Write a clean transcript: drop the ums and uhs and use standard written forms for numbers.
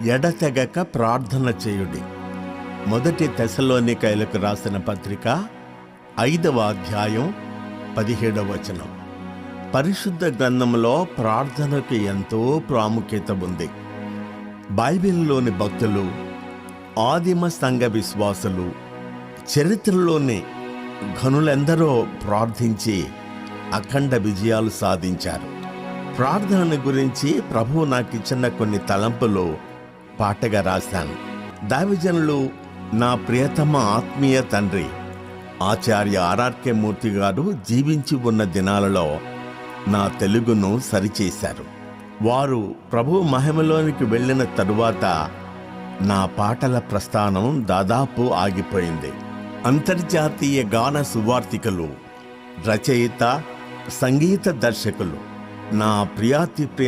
ఎడతెగక ప్రార్థన చేయుడి. 1 తెస్సలోనికైలకు రాసిన పత్రిక 5వ అధ్యాయం 17వ వచనం. పరిశుద్ధ గ్రంథంలో ప్రార్థనకు ఎంతో ప్రాముఖ్యత ఉంది. బైబిల్లోని భక్తులు, ఆదిమ సంఘ విశ్వాసులు, చరిత్రలోని ఘనులెందరో ప్రార్థించి అఖండ విజయాలు సాధించారు. ప్రార్థన గురించి ప్రభువు నాకు ఇచ్చిన కొన్ని తలంపులు పాటగా రాశాను. దైవజనులు, నా ప్రియతమ ఆత్మీయ తండ్రి ఆచార్య ఆర్ఆర్కే మూర్తి గారు జీవించి ఉన్న దినాలలో నా తెలుగును సరిచేశారు. వారు ప్రభు మహిమలోనికి వెళ్ళిన తరువాత నా పాటల ప్రస్థానం దాదాపు ఆగిపోయింది. అంతర్జాతీయ గాన సువార్థికులు, రచయిత, సంగీత దర్శకులు, నా ప్రియాతి ప్రియ